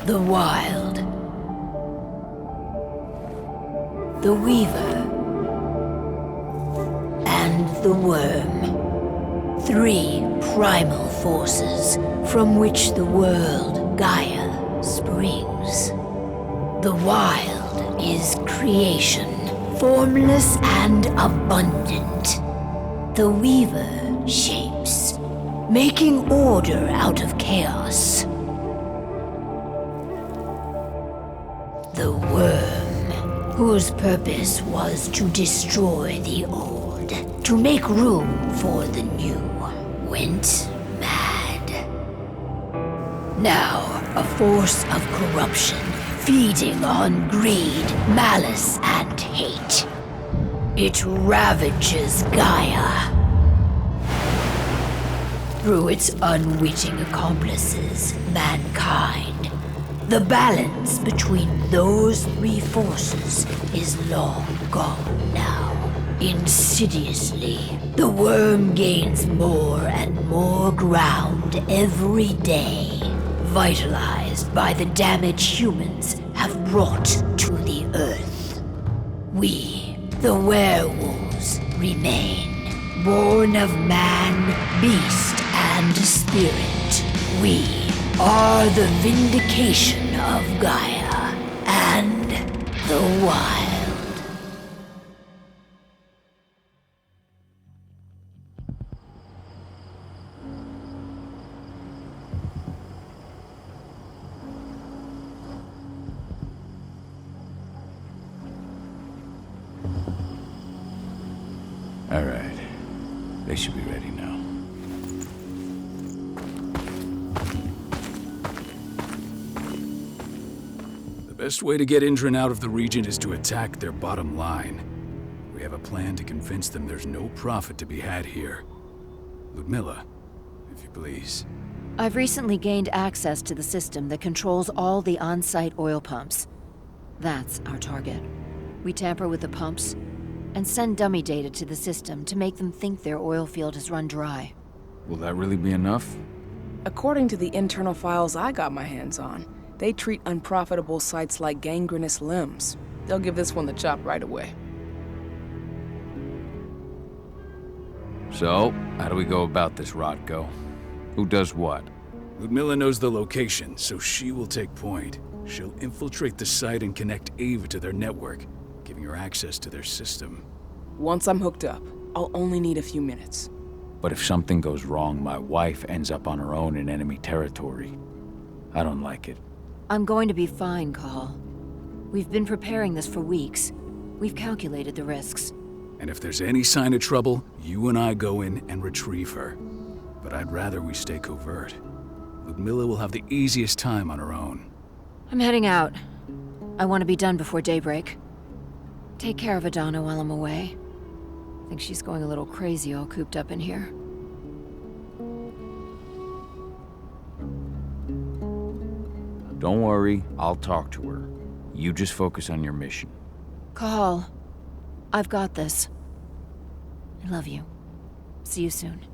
The Wild. The Weaver. And the Worm. 3 primal forces from which the world, Gaia, springs. The Wild is creation, formless and abundant. The Weaver shapes, making order out of chaos. The Worm, whose purpose was to destroy the old, to make room for the new, went mad. Now, a force of corruption, feeding on greed, malice, and hate. It ravages Gaia. Through its unwitting accomplices, mankind, the balance between those 3 forces is long gone now. Insidiously, the Worm gains more and more ground every day, vitalized by the damage humans have brought to the Earth. We, the werewolves, remain, born of man, beast, and spirit. We are the vindication of Gaia and the Wild. All right. They should be ready now. The best way to get Indran out of the region is to attack their bottom line. We have a plan to convince them there's no profit to be had here. Ludmilla, if you please. I've recently gained access to the system that controls all the on-site oil pumps. That's our target. We tamper with the pumps and send dummy data to the system to make them think their oil field has run dry. Will that really be enough? According to the internal files I got my hands on, they treat unprofitable sites like gangrenous limbs. They'll give this one the chop right away. So, how do we go about this, Rodko? Who does what? Ludmilla knows the location, so she will take point. She'll infiltrate the site and connect Ava to their network, giving her access to their system. Once I'm hooked up, I'll only need a few minutes. But if something goes wrong, my wife ends up on her own in enemy territory. I don't like it. I'm going to be fine, Call. We've been preparing this for weeks. We've calculated the risks. And if there's any sign of trouble, you and I go in and retrieve her. But I'd rather we stay covert. Ludmilla will have the easiest time on her own. I'm heading out. I want to be done before daybreak. Take care of Adana while I'm away. I think she's going a little crazy all cooped up in here. Don't worry, I'll talk to her. You just focus on your mission. Call. I've got this. I love you. See you soon.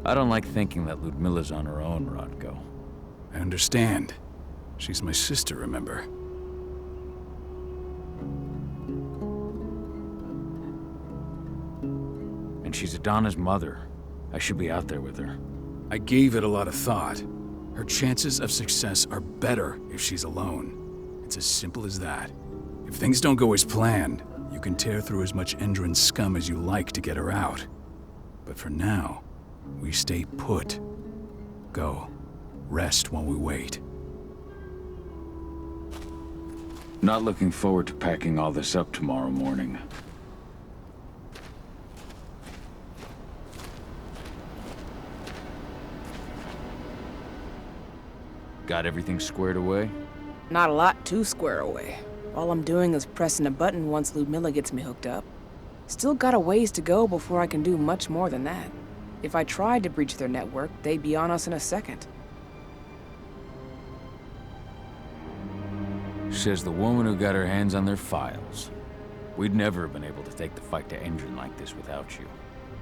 I don't like thinking that Ludmilla's on her own, Rodko. I understand. She's my sister, remember? And she's Adana's mother. I should be out there with her. I gave it a lot of thought. Her chances of success are better if she's alone. It's as simple as that. If things don't go as planned, you can tear through as much Endron scum as you like to get her out. But for now, we stay put. Go. Rest while we wait. Not looking forward to packing all this up tomorrow morning. Got everything squared away? Not a lot to square away. All I'm doing is pressing a button once Ludmilla gets me hooked up. Still got a ways to go before I can do much more than that. If I tried to breach their network, they'd be on us in a second. Says the woman who got her hands on their files. We'd never have been able to take the fight to Endron like this without you.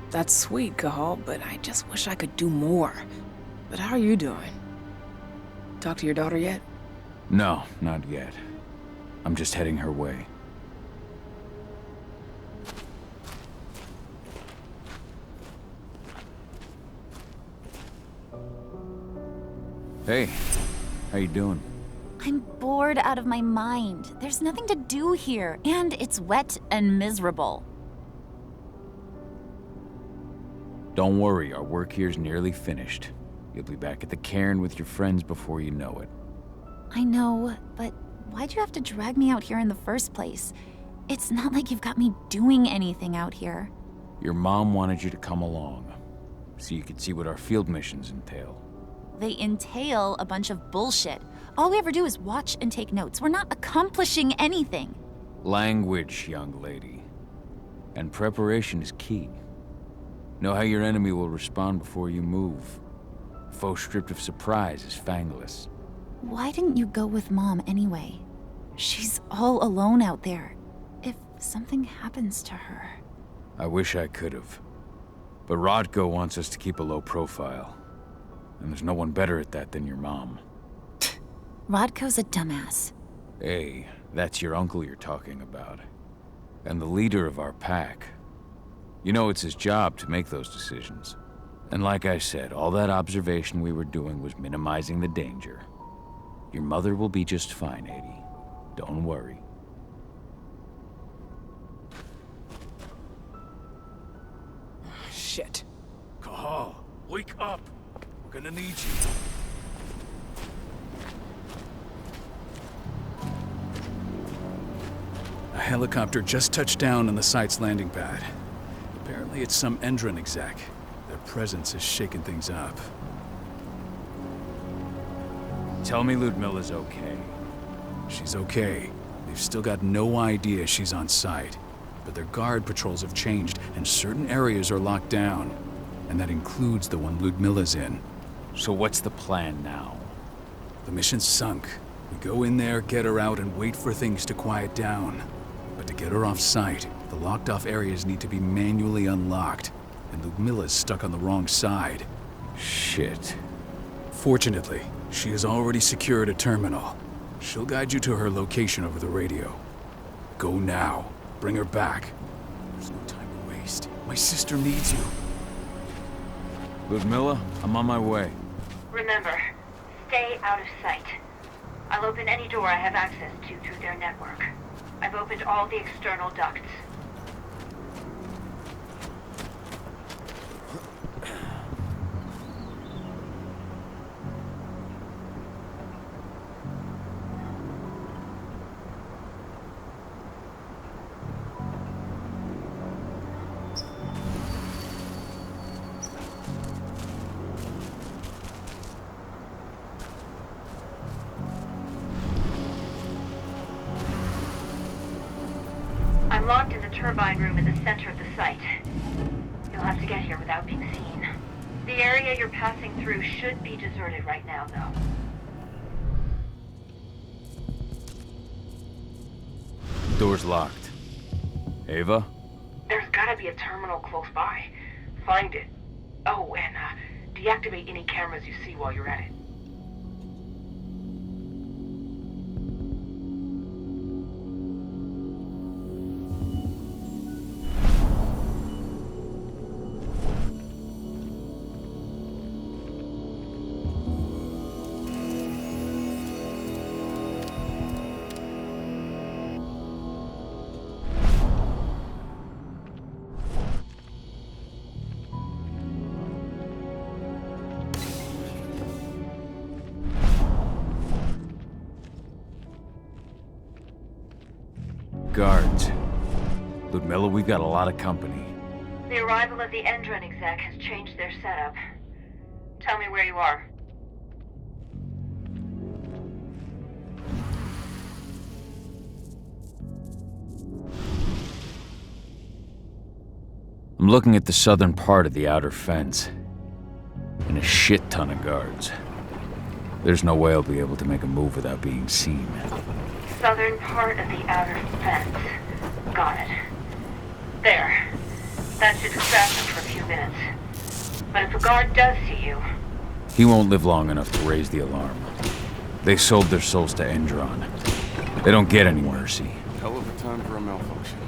That's sweet, Cahal, but I just wish I could do more. But how are you doing? Talk to your daughter yet? No, not yet. I'm just heading her way. Hey, how you doing? I'm bored out of my mind. There's nothing to do here, and it's wet and miserable. Don't worry, our work here's nearly finished. You'll be back at the cairn with your friends before you know it. I know, but why'd you have to drag me out here in the first place? It's not like you've got me doing anything out here. Your mom wanted you to come along, so you could see what our field missions entail. They entail a bunch of bullshit. All we ever do is watch and take notes. We're not accomplishing anything. Language, young lady. And preparation is key. Know how your enemy will respond before you move. Foe stripped of surprise is fangless. Why didn't you go with Mom anyway? She's all alone out there. If something happens to her... I wish I could have. But Rodko wants us to keep a low profile. And there's no one better at that than your mom. Rodko's a dumbass. Hey, that's your uncle you're talking about. And the leader of our pack. You know it's his job to make those decisions. And like I said, all that observation we were doing was minimizing the danger. Your mother will be just fine, Eddie. Don't worry. Shit. Cahal, wake up! We're gonna need you. A helicopter just touched down on the site's landing pad. Apparently it's some Endron exec. Their presence is shaking things up. Tell me Ludmilla's okay. She's okay. They've still got no idea she's on site. But their guard patrols have changed, and certain areas are locked down. And that includes the one Ludmilla's in. So what's the plan now? The mission's sunk. We go in there, get her out, and wait for things to quiet down. But to get her off site, the locked-off areas need to be manually unlocked. And Ludmilla's stuck on the wrong side. Shit. Fortunately, she has already secured a terminal. She'll guide you to her location over the radio. Go now. Bring her back. There's no time to waste. My sister needs you. Ludmilla, I'm on my way. Remember, stay out of sight. I'll open any door I have access to through their network. I've opened all the external ducts. I'm locked in the turbine room in the center of the site. You'll have to get here without being seen. The area you're passing through should be deserted right now, though. Door's locked. Ava? There's gotta be a terminal close by. Find it. Oh, and deactivate any cameras you see while you're at it. Guards. Ludmilla, we've got a lot of company. The arrival of the Endron exec has changed their setup. Tell me where you are. I'm looking at the southern part of the outer fence. And a shit ton of guards. There's no way I'll be able to make a move without being seen. Southern part of the outer fence. Got it. There. That should distract them for a few minutes. But if a guard does see you... He won't live long enough to raise the alarm. They sold their souls to Endron. They don't get any mercy. Hell of a time for a malfunction.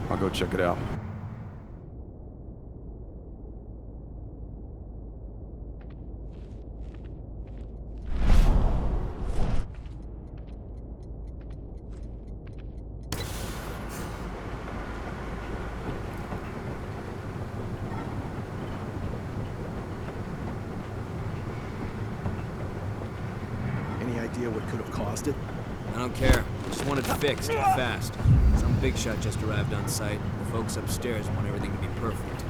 I'll go check it out. Any idea what could have caused it? I don't care. I just want it fixed, fast. Some big shot just arrived on site. The folks upstairs want everything to be perfect.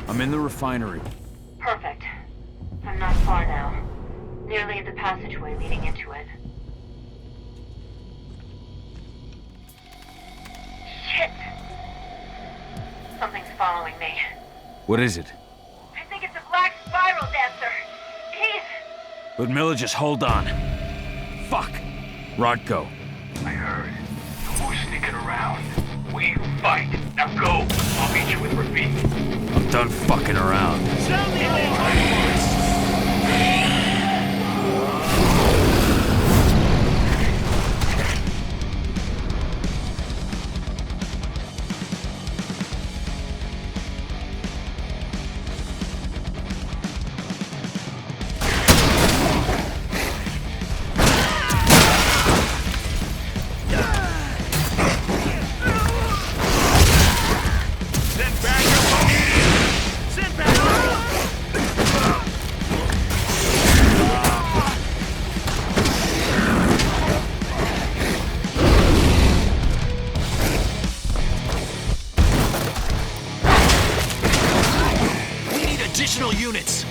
I'm in the refinery. Perfect. I'm not far now. Nearly at the passageway leading into it. Shit! Something's following me. What is it? I think it's a black spiral dancer. He's... Ludmilla, just hold on. Fuck! Rodko. I heard. No more sneaking around. We fight. Now go. I'll meet you with Rafik. I'm done fucking around. Sound the alarm! Additional units!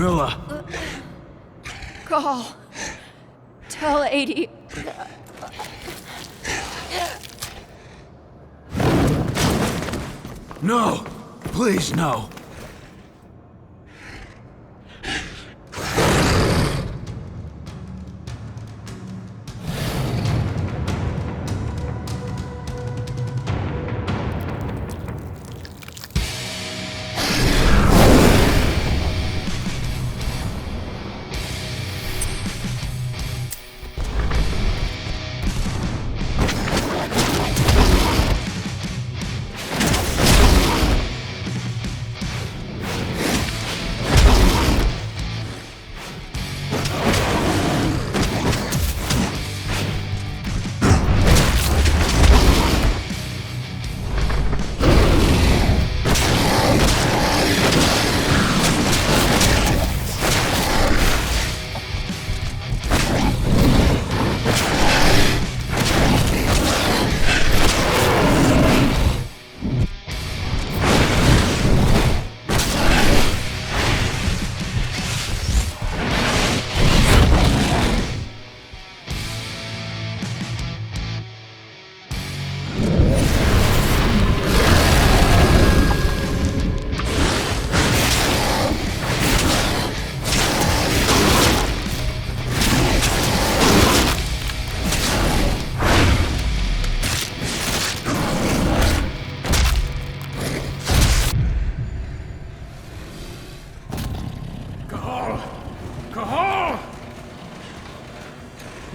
Milla! Call. Tell 80. No! Please, no!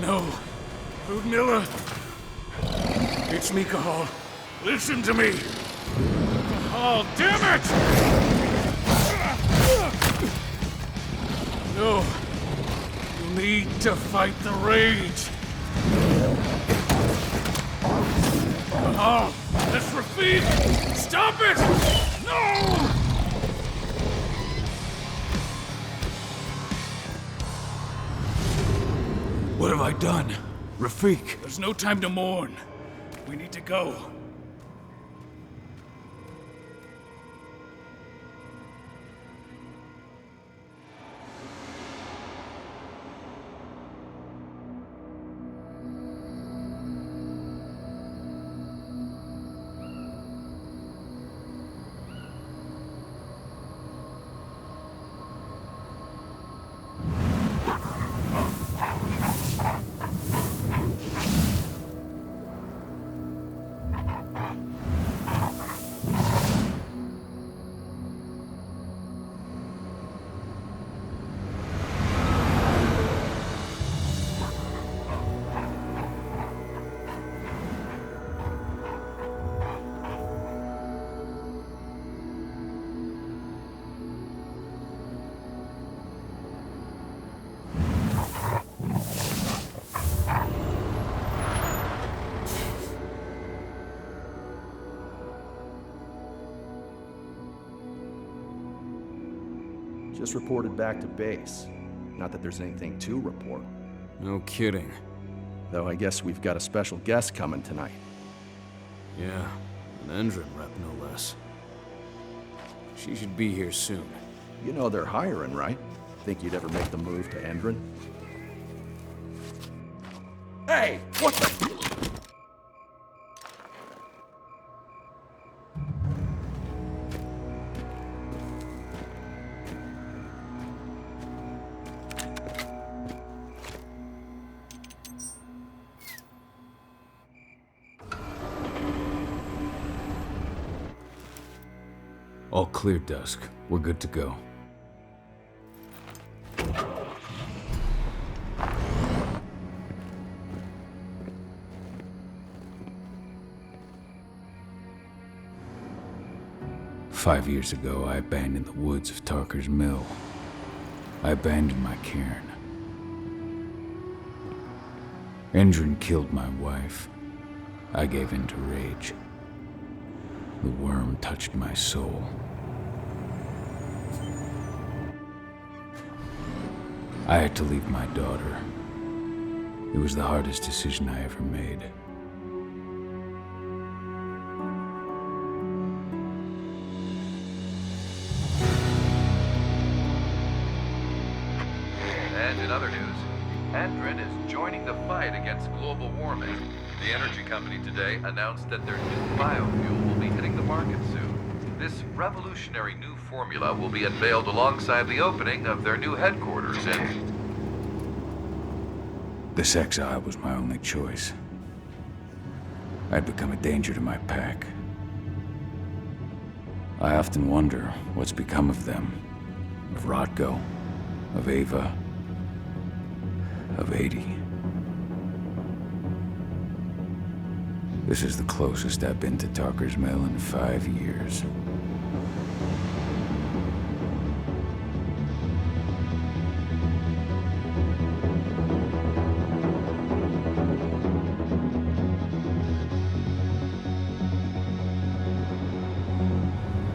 No. Ludmilla. It's me, Cahal. Listen to me. Cahal, damn it! No. You need to fight the rage. Cahal, that's Rafik! Stop it! No! What have I done? Rafik! There's no time to mourn. We need to go. Just reported back to base. Not that there's anything to report. No kidding. Though I guess we've got a special guest coming tonight. Yeah, an Endron rep no less. She should be here soon. You know they're hiring, right? Think you'd ever make the move to Endron? Hey! What the... All clear, Dusk. We're good to go. "5 years ago, I abandoned the woods of Tarker's Mill. I abandoned my cairn. Endron killed my wife. I gave in to rage. The worm touched my soul. I had to leave my daughter. It was the hardest decision I ever made. incoming. The energy company today announced that their new biofuel will be hitting the market soon. This revolutionary new formula will be unveiled alongside the opening of their new headquarters in... This exile was my only choice. I'd become a danger to my pack. I often wonder what's become of them. Of Rodko, of Ava, of 80. This is the closest I've been to Talker's Mill in 5 years.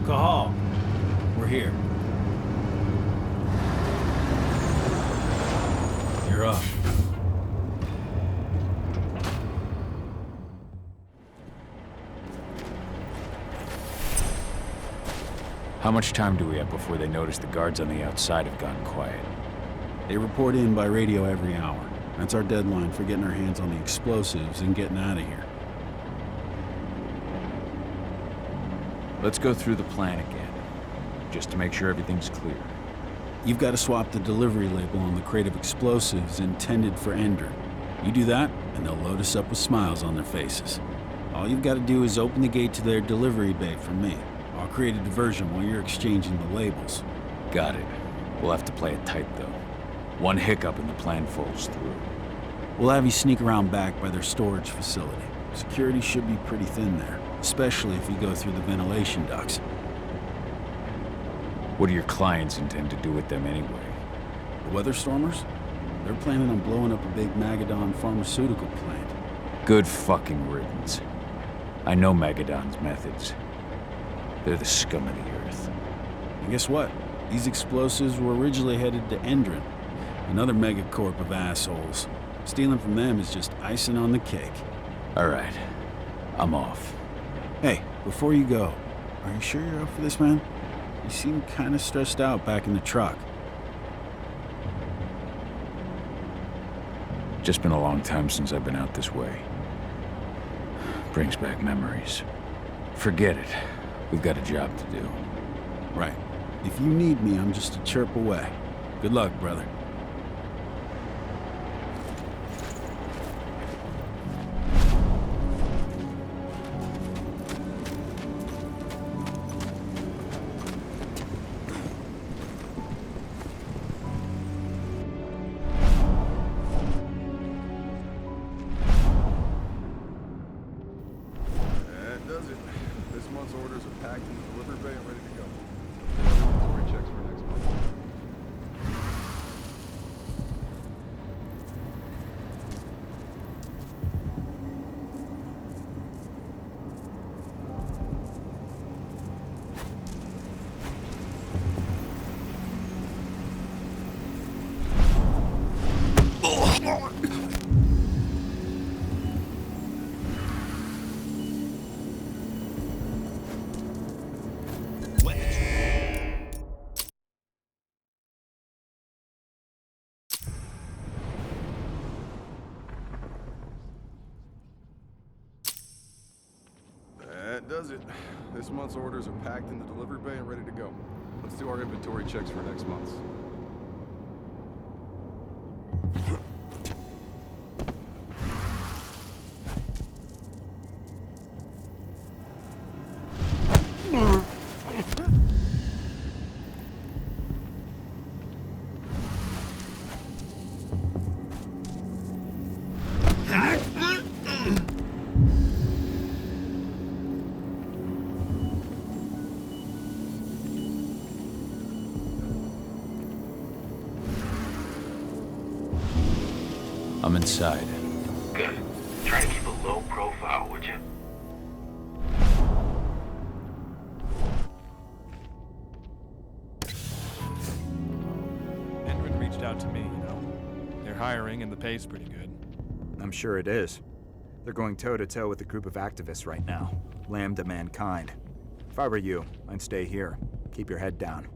Cahal, we're here. You're up. How much time do we have before they notice the guards on the outside have gone quiet? They report in by radio every hour. That's our deadline for getting our hands on the explosives and getting out of here. Let's go through the plan again, just to make sure everything's clear. You've got to swap the delivery label on the crate of explosives intended for Ender. You do that, and they'll load us up with smiles on their faces. All you've got to do is open the gate to their delivery bay for me. I'll create a diversion while you're exchanging the labels. Got it. We'll have to play it tight, though. One hiccup and the plan falls through. We'll have you sneak around back by their storage facility. Security should be pretty thin there, especially if you go through the ventilation ducts. What do your clients intend to do with them anyway? The Weatherstormers? They're planning on blowing up a big Magadon pharmaceutical plant. Good fucking riddance. I know Magadon's methods. They're the scum of the earth. And guess what? These explosives were originally headed to Endron, another megacorp of assholes. Stealing from them is just icing on the cake. All right. I'm off. Hey, before you go, are you sure you're up for this, man? You seem kind of stressed out back in the truck. Just been a long time since I've been out this way. Brings back memories. Forget it. We've got a job to do. Right. If you need me, I'm just a chirp away. Good luck, brother. That does it. This month's orders are packed in the delivery bay and ready to go. Inventory checks for next month. That does it. This month's orders are packed in the delivery bay and ready to go. Let's do our inventory checks for next month. I'm inside. Good. Try to keep a low profile, would you? Endron reached out to me, you know. They're hiring and the pay's pretty good. I'm sure it is. They're going toe-to-toe with a group of activists right now. Lambda mankind. If I were you, I'd stay here. Keep your head down.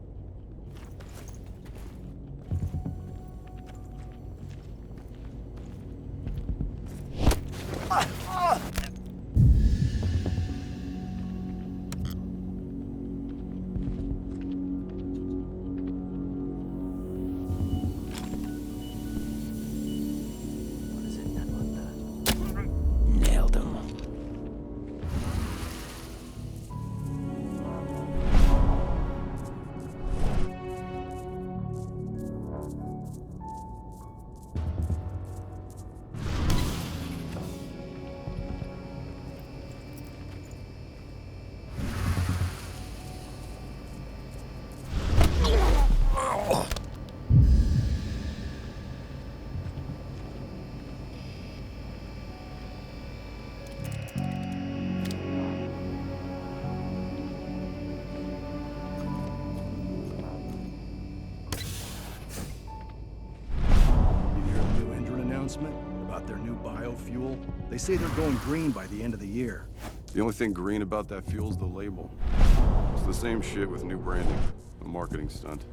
Nailed him. About their new biofuel? They say they're going green by the end of the year. The only thing green about that fuel's the label. It's the same shit with new branding. A marketing stunt.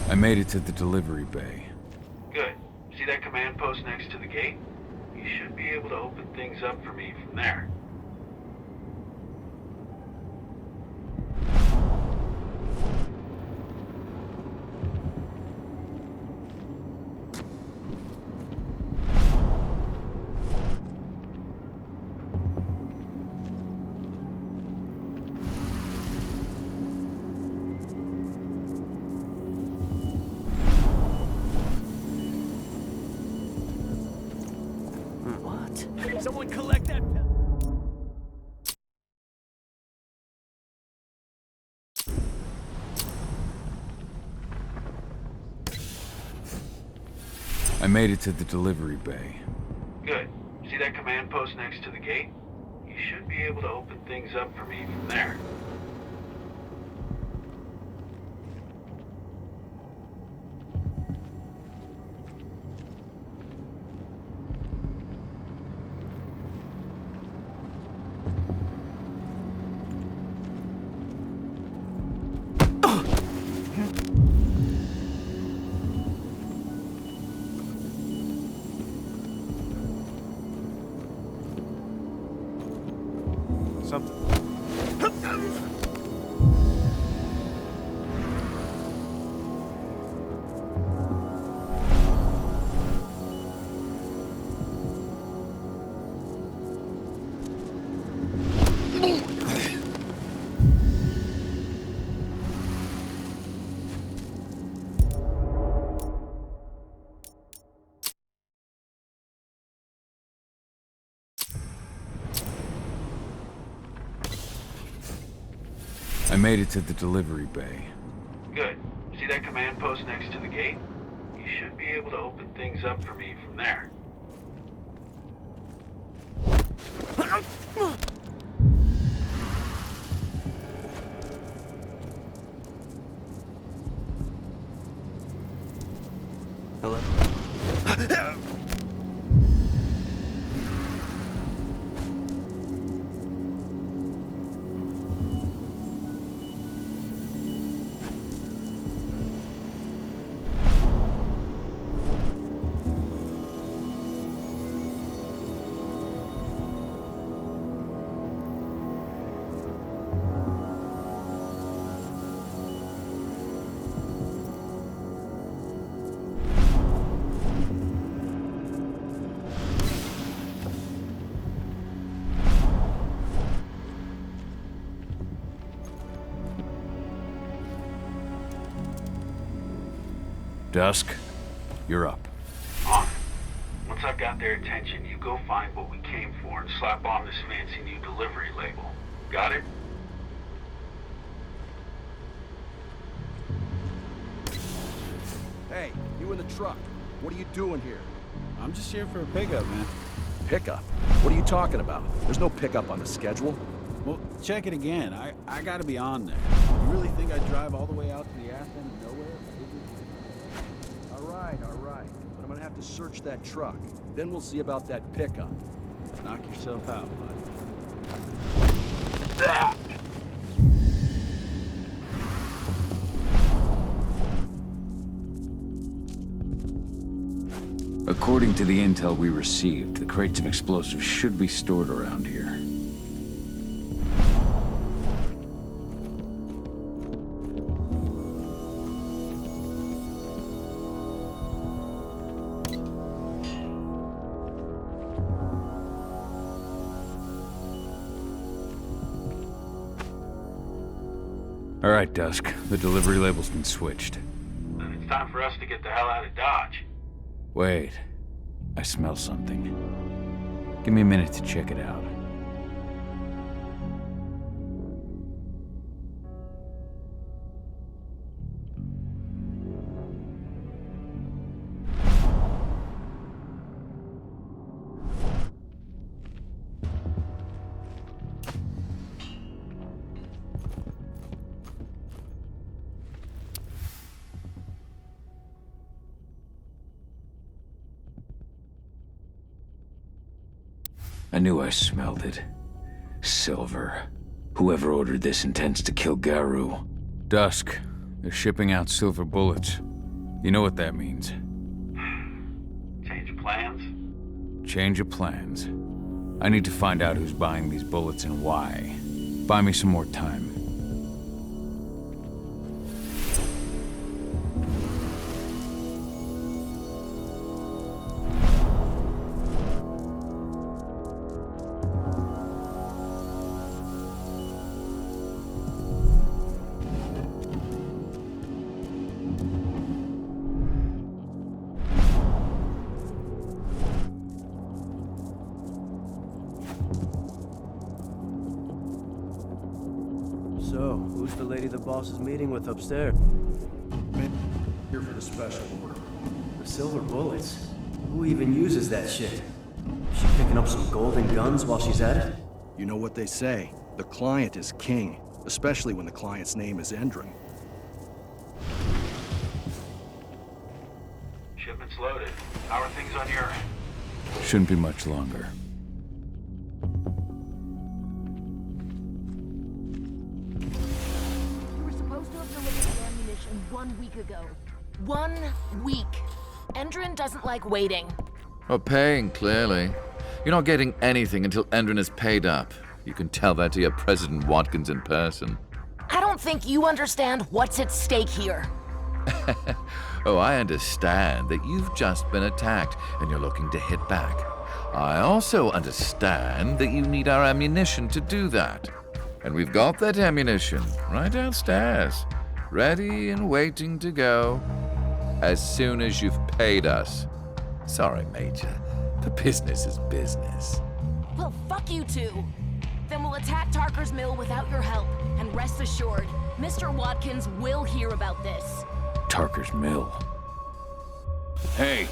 I made it to the delivery bay. Good. See that command post next to the gate? You should be able to open things up for me from there. Someone collect that. I made it to the delivery bay. Good. See that command post next to the gate? You should be able to open things up for me from there. I made it to the delivery bay. Good. See that command post next to the gate? You should be able to open things up for me from there. Hello? Dusk, you're up. On. Once I've got their attention, you go find what we came for and slap on this fancy new delivery label. Got it? Hey, you in the truck. What are you doing here? I'm just here for a pickup, man. Pickup? What are you talking about? There's no pickup on the schedule. Well, check it again. I gotta be on there. You really think I'd drive all the way out to the ass end of nowhere? All right. But I'm gonna have to search that truck. Then we'll see about that pickup. Knock yourself out, bud. According to the intel we received, the crates of explosives should be stored around here. All right, Dusk. The delivery label's been switched. Then it's time for us to get the hell out of Dodge. Wait. I smell something. Give me a minute to check it out. I knew I smelled it. Silver. Whoever ordered this intends to kill Garou. Dusk. They're shipping out silver bullets. You know what that means. Change of plans? Change of plans. I need to find out who's buying these bullets and why. Buy me some more time. So, who's the lady the boss is meeting with upstairs? Here for the special order. The silver bullets? Who even uses that shit? Is she picking up some golden guns while she's at it? You know what they say. The client is king, especially when the client's name is Endron. Shipment's loaded. How are things on your end? Shouldn't be much longer. You were supposed to have delivered the ammunition 1 week ago. 1 week. Endron doesn't like waiting. Well, paying, clearly. You're not getting anything until Endron is paid up. You can tell that to your President Watkins in person. I don't think you understand what's at stake here. Oh, I understand that you've just been attacked and you're looking to hit back. I also understand that you need our ammunition to do that. And we've got that ammunition right downstairs, ready and waiting to go as soon as you've paid us. Sorry, Major. The business is business. Well, fuck you two. Then we'll attack Tarker's Mill without your help. And rest assured, Mr. Watkins will hear about this. Tarker's Mill. Hey!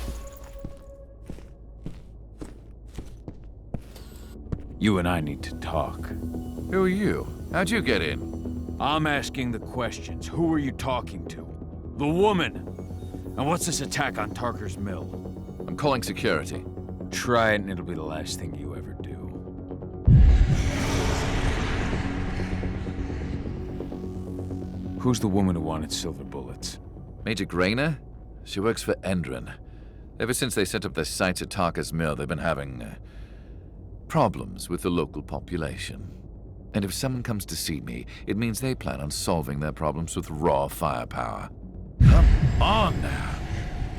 You and I need to talk. Who are you? How'd you get in? I'm asking the questions. Who are you talking to? The woman! And what's this attack on Tarker's Mill? I'm calling security. Try it and it'll be the last thing you ever do. Who's the woman who wanted silver bullets? Major Grainer? She works for Endron. Ever since they set up their sights at Tarker's Mill, they've been having problems with the local population. And if someone comes to see me, it means they plan on solving their problems with raw firepower. Come on now.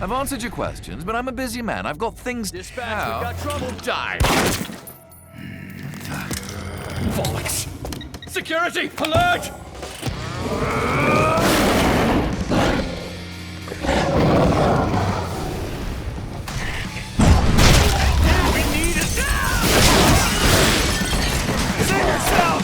I've answered your questions, but I'm a busy man. I've got things... Dispatch, we've got trouble. Die! Bollocks! Security, alert! We need it now! Save yourself!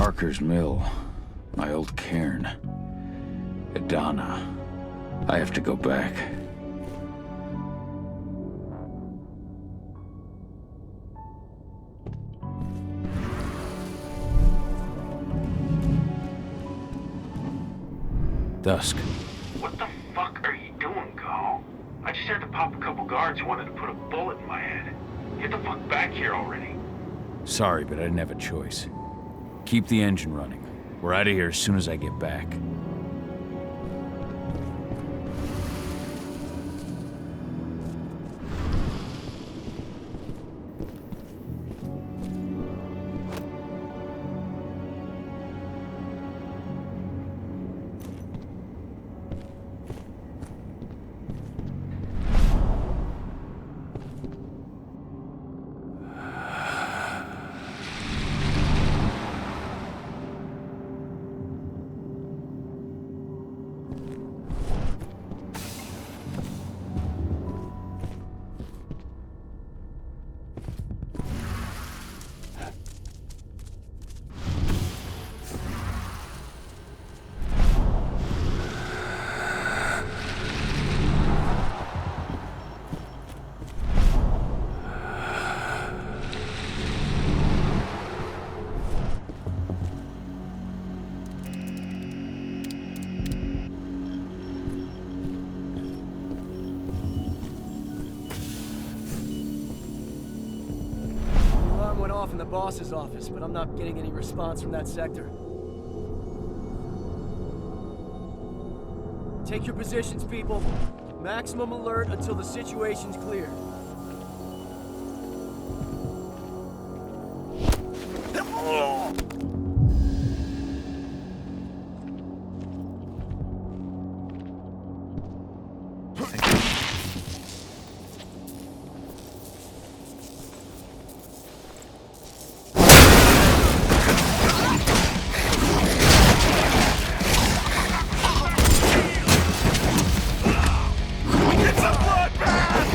Parker's Mill. My old cairn. Adana. I have to go back. Dusk. What the fuck are you doing, Go? I just had to pop a couple guards who wanted to put a bullet in my head. Get the fuck back here already. Sorry, but I didn't have a choice. Keep the engine running. We're out of here as soon as I get back. Off in the boss's office, but I'm not getting any response from that sector. Take your positions, people. Maximum alert until the situation's clear. It's a bloodbath!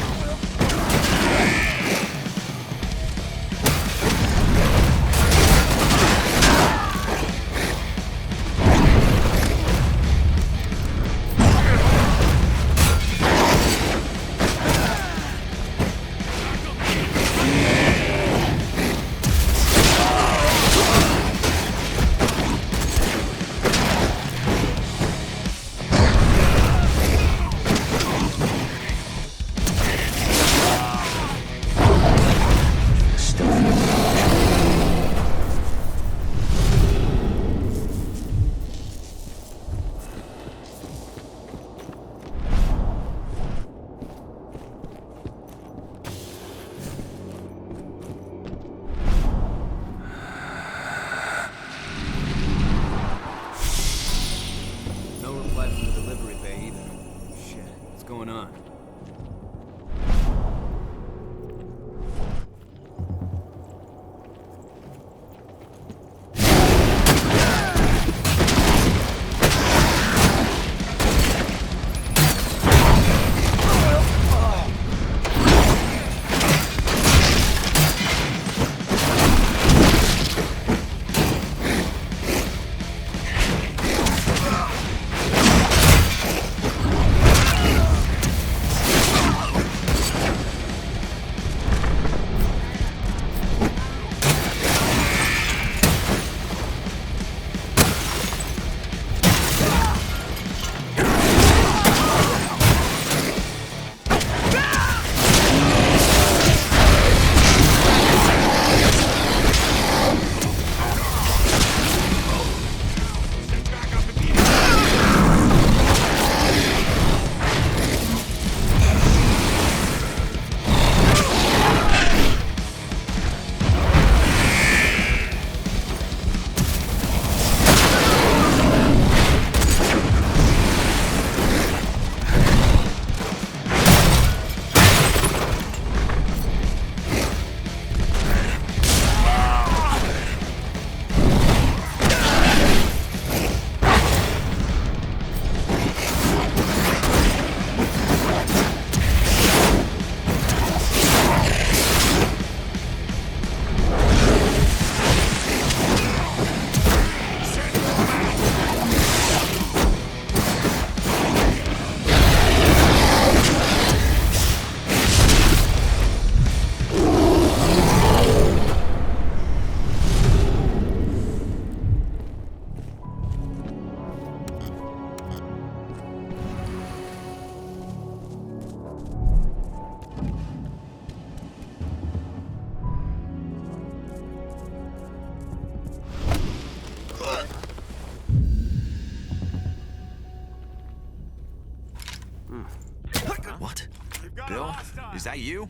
is that you?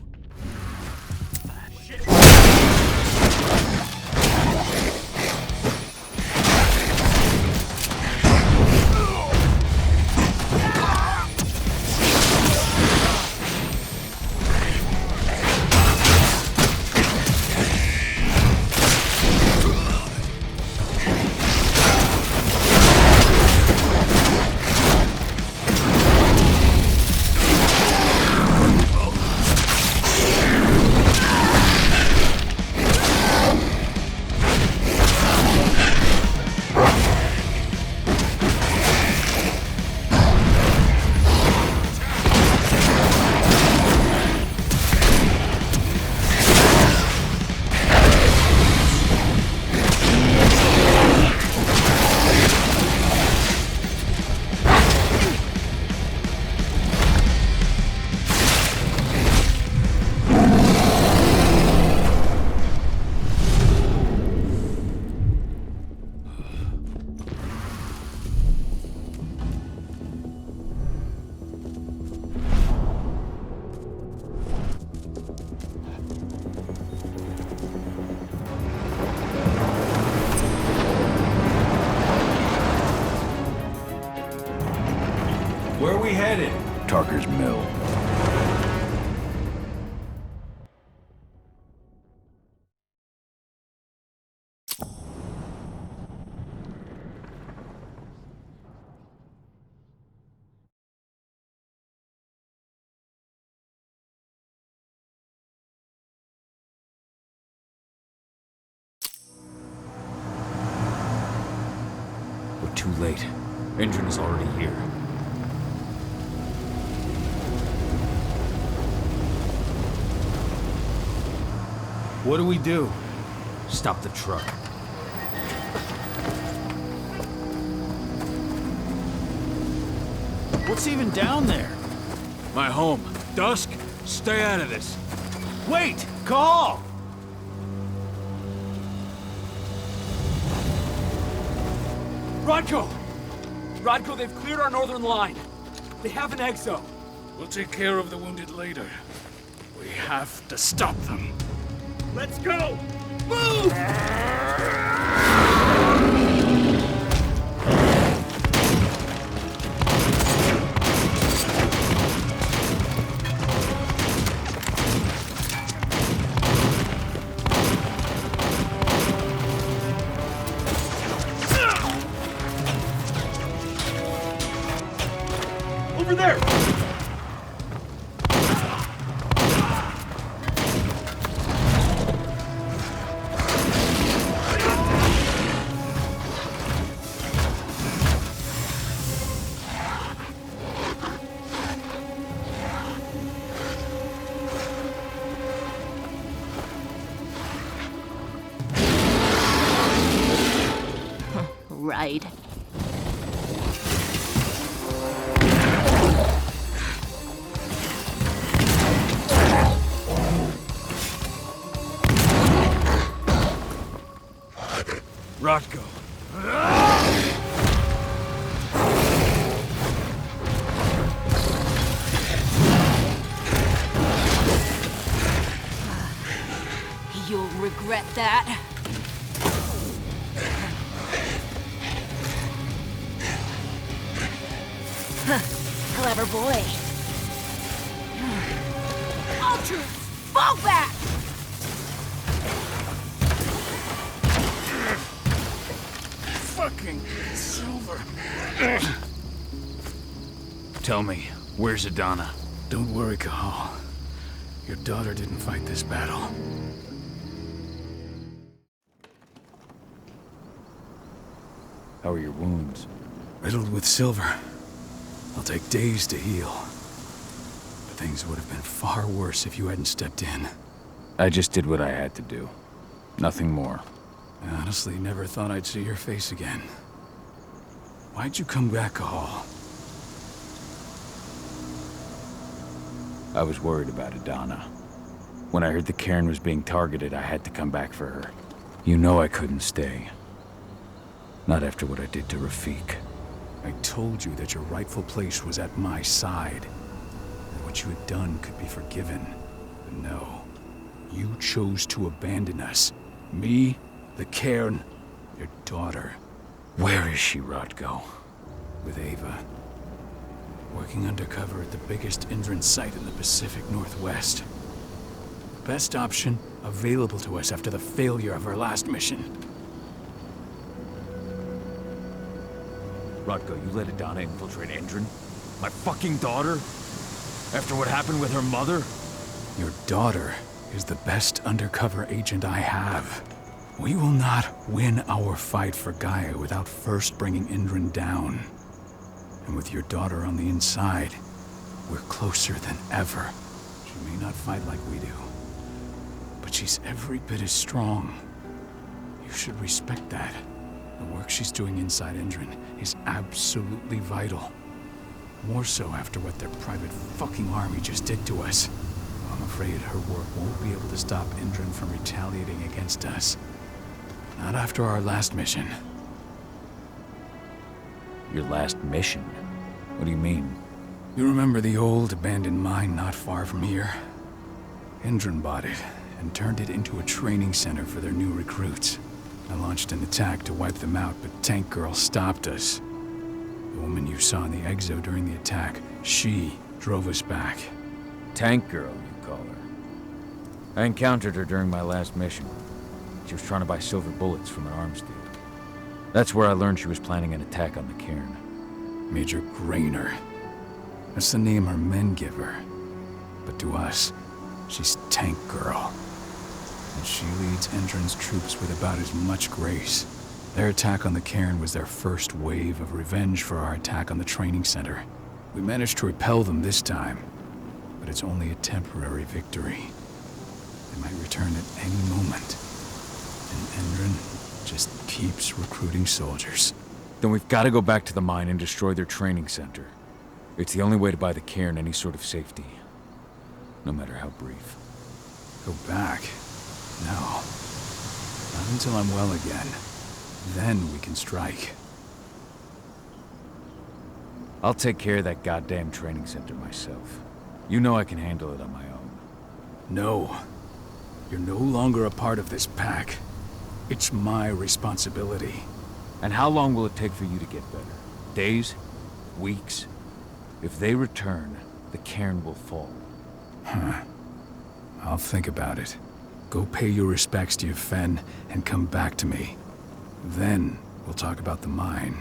Where are we headed? Tarker's Mill. We're too late. Engine is already here. What do we do? Stop the truck. What's even down there? My home. Dusk, stay out of this. Wait! Call! Rodko! Rodko, they've cleared our northern line. They have an exo. We'll take care of the wounded later. We have to stop them. Let's go! Move! Over there! Right. Rodko. You'll regret that. Clever boy. All troops, fall back! Fucking Silver. Tell me, where's Adana? Don't worry, Cahal. Your daughter didn't fight this battle. How are your wounds? Riddled with silver. They'll take days to heal. But things would have been far worse if you hadn't stepped in. I just did what I had to do. Nothing more. I honestly never thought I'd see your face again. Why'd you come back, Cahal? I was worried about Adana. When I heard the cairn was being targeted, I had to come back for her. You know I couldn't stay. Not after what I did to Rafik. I told you that your rightful place was at my side. That what you had done could be forgiven. But no. You chose to abandon us. Me, the cairn, your daughter. Where is she, Rodko? With Ava. Working undercover at the biggest Indran site in the Pacific Northwest. The best option available to us after the failure of our last mission. Rodko, you let Adana infiltrate Indran? My fucking daughter? After what happened with her mother? Your daughter is the best undercover agent I have. We will not win our fight for Gaia without first bringing Indran down. And with your daughter on the inside, we're closer than ever. She may not fight like we do, but she's every bit as strong. You should respect that. The work she's doing inside Indran is absolutely vital. More so after what their private fucking army just did to us. I'm afraid her work won't be able to stop Indran from retaliating against us. Not after our last mission. Your last mission? What do you mean? You remember the old abandoned mine not far from here? Indran bought it and turned it into a training center for their new recruits. I launched an attack to wipe them out, but Tank Girl stopped us. The woman you saw in the exo during the attack, she drove us back. Tank Girl, you call her. I encountered her during my last mission. She was trying to buy silver bullets from an arms dealer. That's where I learned she was planning an attack on the cairn. Major Grainer. That's the name her men give her. But to us, she's Tank Girl. And she leads Indran's troops with about as much grace. Their attack on the cairn was their first wave of revenge for our attack on the training center. We managed to repel them this time, but it's only a temporary victory. They might return at any moment. And Indran just keeps recruiting soldiers. Then we've got to go back to the mine and destroy their training center. It's the only way to buy the cairn any sort of safety. No matter how brief. Go back? No. Not until I'm well again. Then we can strike. I'll take care of that goddamn training center myself. You know I can handle it on my own. No. You're no longer a part of this pack. It's my responsibility. And how long will it take for you to get better? Days? Weeks? If they return, the cairn will fall. Huh. I'll think about it. Go pay your respects to your Fen and come back to me. Then we'll talk about the mine.